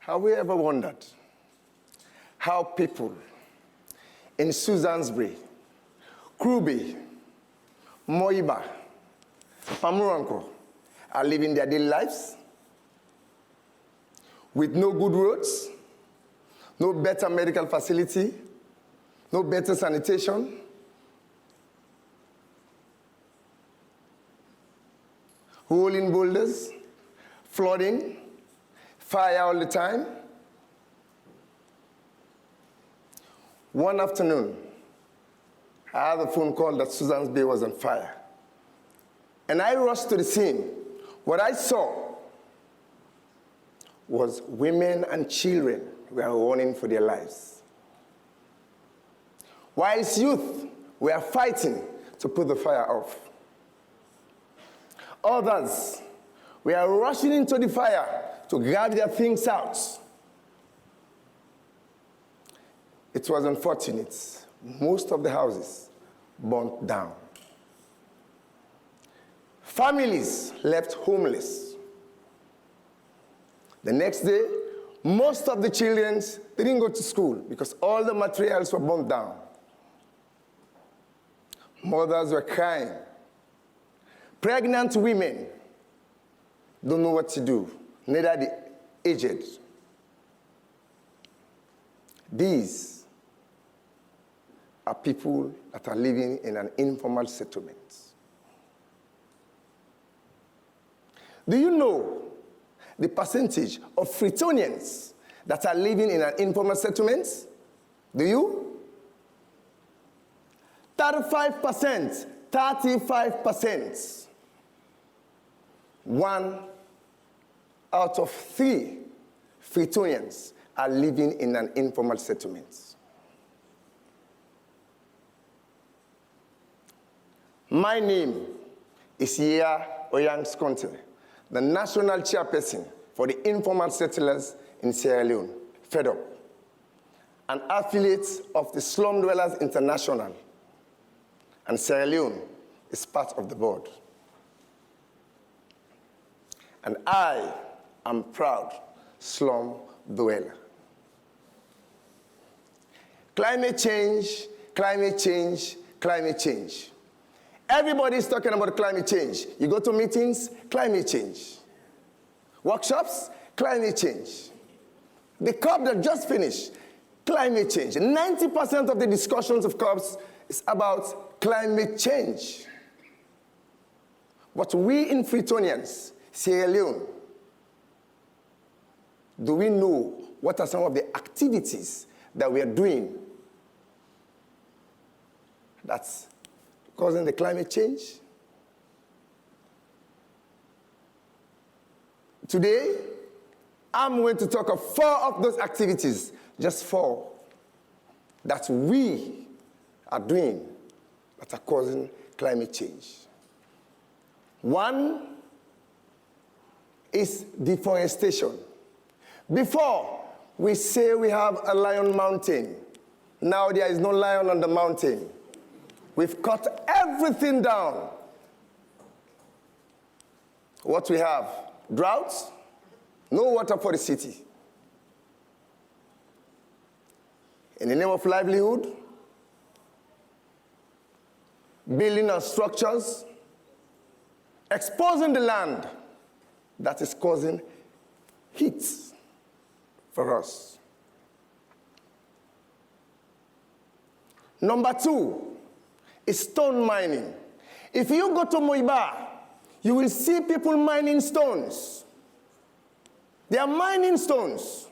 Have we ever wondered how people in Suzansbury, Kruby, Moiba, Pamuranko are living their daily lives with no good roads, no better medical facility, no better sanitation, rolling boulders, flooding, fire all the time? One afternoon, I had a phone call that Susan's Bay was on fire. And I rushed to the scene. What I saw was women and children were running for their lives, whilst youth were fighting to put the fire off. Others were rushing into the fire to grab their things out. It was unfortunate. Most of the houses burnt down. Families left homeless. The next day, most of the children didn't go to school because all the materials were burnt down. Mothers were crying. Pregnant women don't know what to do, neither the aged. These are people that are living in an informal settlement. Do you know the percentage of Freetonians that are living in an informal settlement? Do you? 35%, 35%. 1 out of 3 Freetonians are living in an informal settlement. My name is Yirah Oryanks Conteh, the national chairperson for the informal settlers in Sierra Leone, FEDUP, an affiliate of the Slum Dwellers International, and Sierra Leone is part of the board. And I am proud slum dweller. Climate change, climate change, climate change. Everybody's talking about climate change. You go to meetings, climate change. Workshops, climate change. The COP that just finished, climate change. 90% of the discussions of COPs is about climate change. But we in Freetonians, Sierra Leone, do we know what are some of the activities that we are doing that's causing the climate change? Today, I'm going to talk of 4 of those activities, just 4, that we are doing that are causing climate change. 1 is deforestation. Before, we say we have a lion mountain. Now there is no lion on the mountain. We've cut everything down. What we have? Droughts, no water for the city. In the name of livelihood, building our structures, exposing the land that is causing heat for us. Number 2 is stone mining. If you go to Moiba, you will see people mining stones. They are mining stones.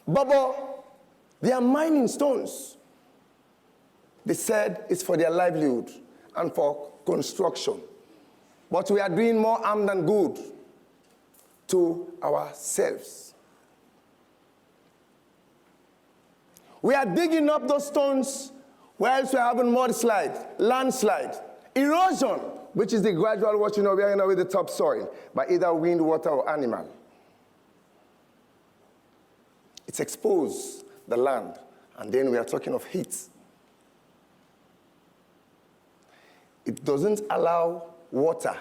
Bobo, they are mining stones. They said it's for their livelihood and for construction. But we are doing more harm than good to ourselves. We are digging up those stones whilst we're having mudslide, landslide, erosion, which is the gradual washing away with the topsoil by either wind, water, or animal. It's exposed the land, and then we are talking of heat. It doesn't allow water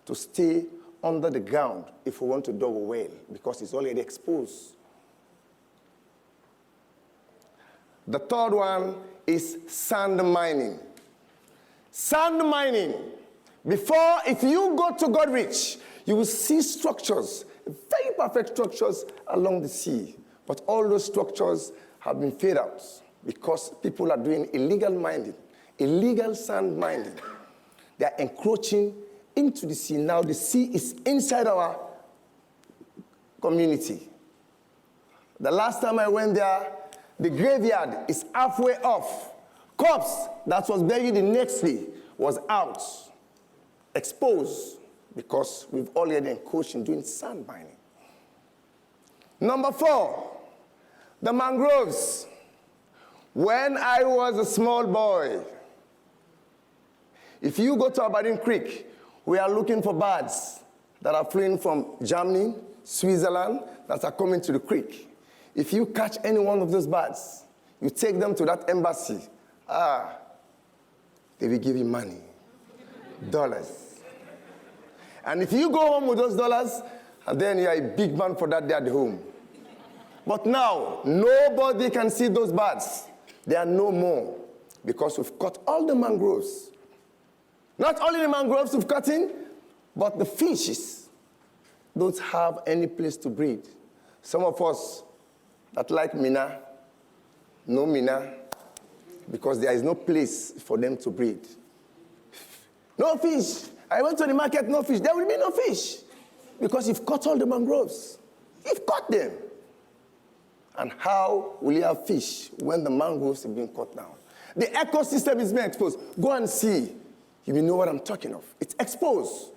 to stay under the ground if we want to dig a well, because it's already exposed. The third one is sand mining. Sand mining. If you go to Godrich, you will see structures, very perfect structures along the sea. But all those structures have been faded out because people are doing illegal mining, illegal sand mining. They are encroaching into the sea. Now the sea is inside our community. The last time I went there, the graveyard is halfway off. Corpse that was buried the next day was out, exposed, because we've already encroached in doing sand mining. Number 4, the mangroves. When I was a small boy, if you go to Aberdeen Creek, we are looking for birds that are fleeing from Germany, Switzerland, that are coming to the creek. If you catch any one of those birds, you take them to that embassy, they will give you money, dollars. And if you go home with those dollars, then you are a big man for that day at home. But now, nobody can see those birds. They are no more because we've cut all the mangroves. Not only the mangroves we've cut in, but the fishes don't have any place to breed. Some of us that like Mina, no Mina, because there is no place for them to breed. No fish. I went to the market, no fish. There will be no fish because you've cut all the mangroves. You've cut them. And how will you have fish when the mangroves have been cut down? The ecosystem is being exposed. Go and see. You will know what I'm talking of. It's exposed.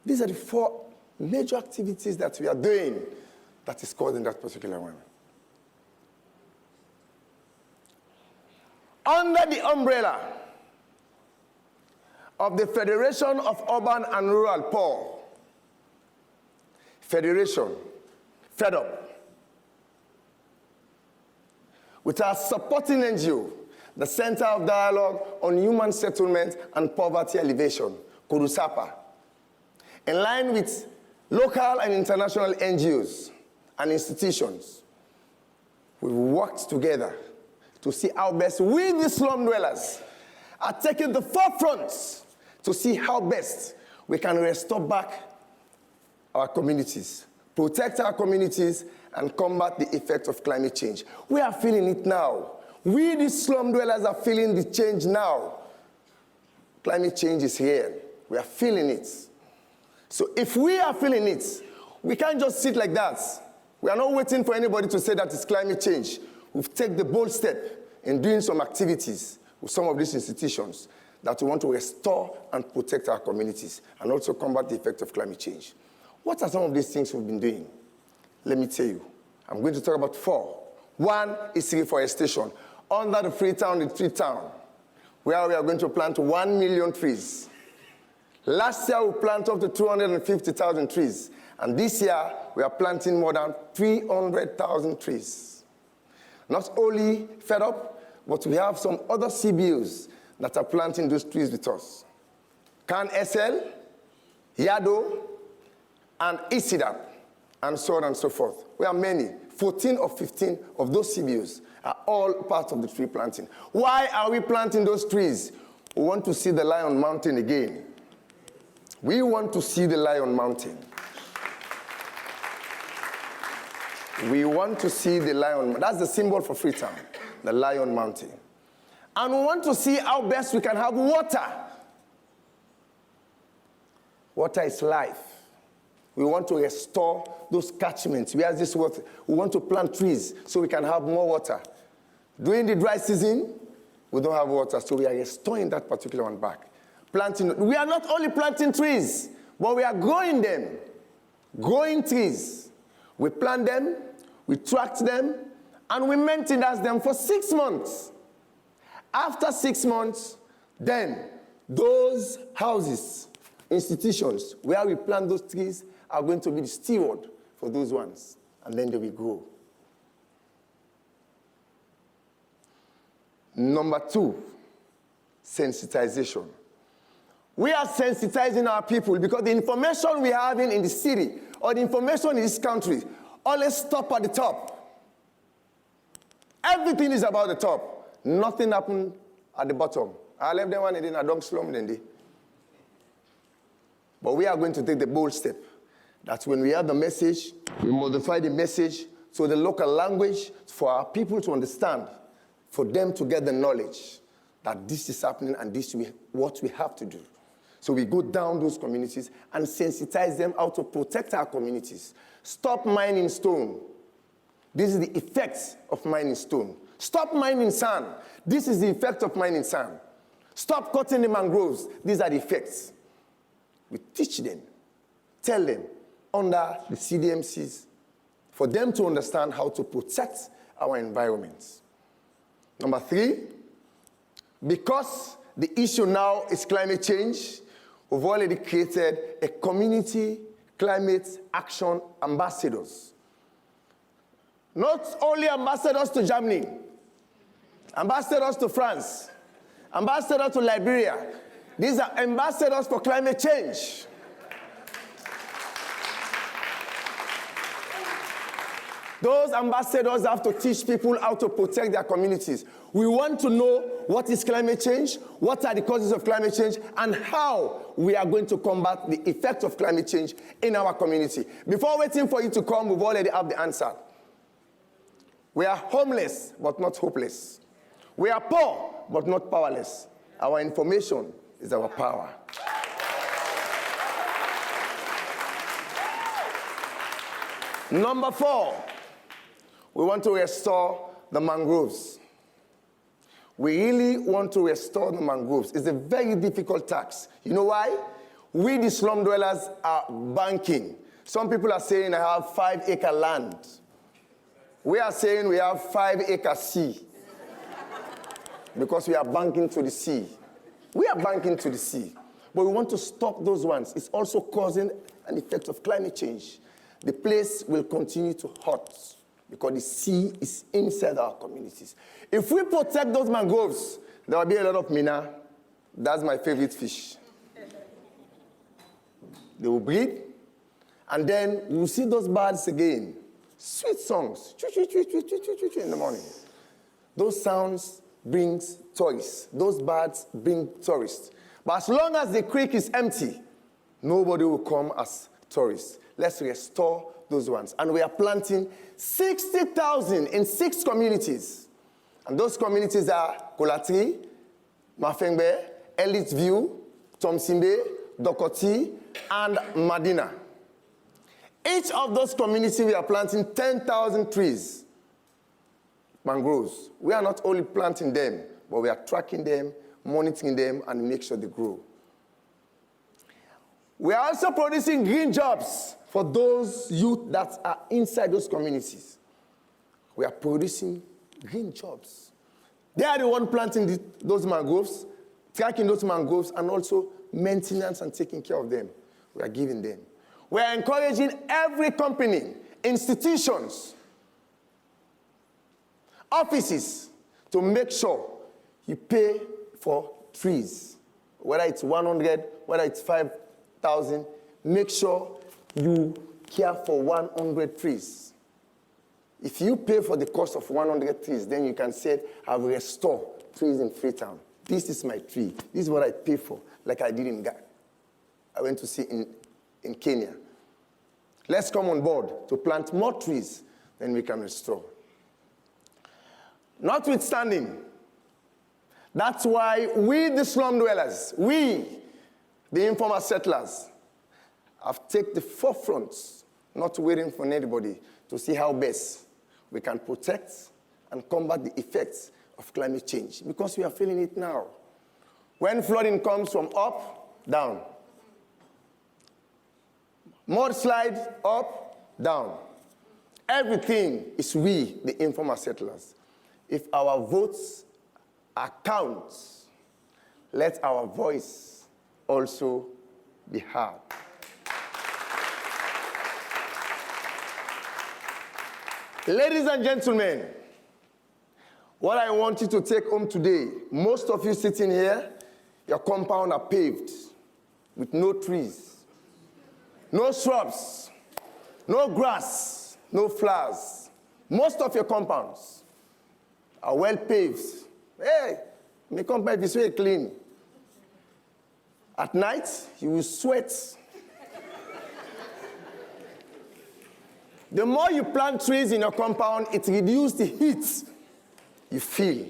These are the 4 major activities that we are doing that is causing that particular one. Under the umbrella of the Federation of Urban and Rural Poor, Federation, fed up, with our supporting NGO, the Center of Dialogue on Human Settlement and Poverty Alleviation, KORUSAPA, in line with local and international NGOs and institutions, we've worked together to see how best we, the slum dwellers, are taking the forefront to see how best we can restore back our communities, protect our communities, and combat the effects of climate change. We are feeling it now. We, the slum dwellers, are feeling the change now. Climate change is here. We are feeling it. So if we are feeling it, we can't just sit like that. We are not waiting for anybody to say that it's climate change. We've taken the bold step in doing some activities with some of these institutions that we want to restore and protect our communities and also combat the effect of climate change. What are some of these things we've been doing? Let me tell you. I'm going to talk about 4. 1 is reforestation. Under the Freetown, the tree town, where we are going to plant 1 million trees. Last year, we planted up to 250,000 trees. And this year, we are planting more than 300,000 trees. Not only fed up, but we have some other CBOs that are planting those trees with us. Can SL, Yado, and Isidap, and so on and so forth. We have many. 14 or 15 of those CBOs are all part of the tree planting. Why are we planting those trees? We want to see the Lion Mountain again. We want to see the Lion Mountain. We want to see the Lion. That's the symbol for Freetown, the Lion Mountain. And we want to see how best we can have water. Water is life. We want to restore those catchments. We have this water. We want to plant trees so we can have more water. During the dry season, we don't have water, so we are restoring that particular one back. We are not only planting trees, but we are growing them. Growing trees. We plant them, we tract them, and we maintenance them for 6 months. After 6 months, then those houses, institutions, where we plant those trees are going to be the steward for those ones, and then they will grow. Number 2, sensitization. We are sensitizing our people because the information we have in the city or the information in this country always stop at the top. Everything is about the top. Nothing happened at the bottom. I left them one in a dog slum then they. But we are going to take the bold step. That when we have the message, we modify the message to the local language for our people to understand, for them to get the knowledge that this is happening and this is what we have to do. So we go down those communities and sensitize them how to protect our communities. Stop mining stone. This is the effects of mining stone. Stop mining sand. This is the effect of mining sand. Stop cutting the mangroves. These are the effects. We teach them, tell them, under the CDMCs, for them to understand how to protect our environments. Number 3, because the issue now is climate change, we've already created a community climate action ambassadors. Not only ambassadors to Germany, ambassadors to France, ambassadors to Liberia. These are ambassadors for climate change. Those ambassadors have to teach people how to protect their communities. We want to know what is climate change, what are the causes of climate change, and how we are going to combat the effect of climate change in our community. Before waiting for you to come, we've already have the answer. We are homeless, but not hopeless. We are poor, but not powerless. Our information is our power. Number 4, we want to restore the mangroves. We really want to restore the mangroves. It's a very difficult task. You know why? We, the slum dwellers, are banking. Some people are saying I have 5-acre land. We are saying we have 5-acre sea. Because we are banking to the sea. We are banking to the sea. But we want to stop those ones. It's also causing an effect of climate change. The place will continue to hot because the sea is inside our communities. If we protect those mangroves, there will be a lot of mina. That's my favorite fish. They will breed, and then we will see those birds again. Sweet songs, in the morning. Those sounds brings tourists. Those birds bring tourists. But as long as the creek is empty, nobody will come as tourists. Let's restore those ones. And we are planting 60,000 in 6 communities. And those communities are Kolatri, Mafengbe, Elite View, Tomsimbe, Dokoti, and Madina. Each of those communities, we are planting 10,000 trees, mangroves. We are not only planting them, but we are tracking them, monitoring them, and make sure they grow. We are also producing green jobs for those youth that are inside those communities. We are producing green jobs. They are the ones planting those mangroves, tracking those mangroves, and also maintenance and taking care of them. We are giving them. We are encouraging every company, institutions, offices, to make sure you pay for trees. Whether it's 100, whether it's 5,000, make sure you care for 100 trees. If you pay for the cost of 100 trees, then you can say, I've restored trees in Freetown. This is my tree. This is what I pay for, like I did in Ghana. I went to see in Kenya. Let's come on board to plant more trees than we can restore. Notwithstanding, that's why we, the slum dwellers, we, the informal settlers, have taken the forefront, not waiting for anybody, to see how best we can protect and combat the effects of climate change, because we are feeling it now. When flooding comes from up, down. Mudslide, up, down. Everything is we, the informal settlers. If our votes are count, let our voice also be heard. Ladies and gentlemen, what I want you to take home today, most of you sitting here, your compound are paved with no trees, no shrubs, no grass, no flowers. Most of your compounds. are well paved. Hey, my compound is very clean. At night, you will sweat. The more you plant trees in your compound, it reduces the heat you feel.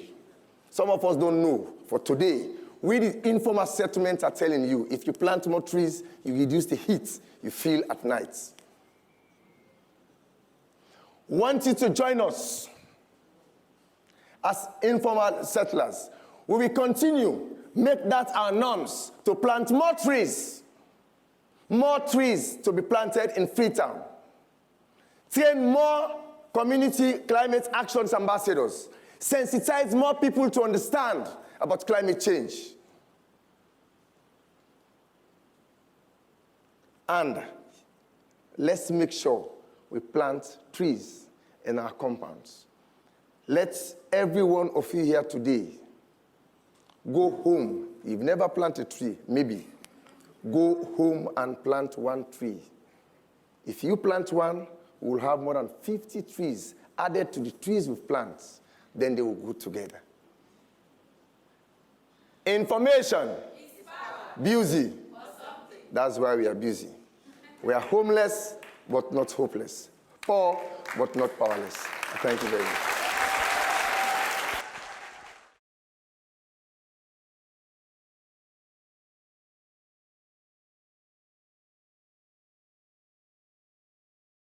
Some of us don't know. For today, we the informal settlements are telling you, if you plant more trees, you reduce the heat you feel at night. Want you to join us as informal settlers. We will continue, make that our norms, to plant more trees to be planted in Freetown. Train more community climate actions ambassadors. Sensitize more people to understand about climate change. And let's make sure we plant trees in our compounds. Let every one of you here today go home. You've never planted a tree, maybe. Go home and plant one tree. If you plant one, we'll have more than 50 trees added to the trees we've planted. Then they will go together. Information. Busy. That's why we are busy. We are homeless, but not hopeless. Poor, but not powerless. Thank you very much.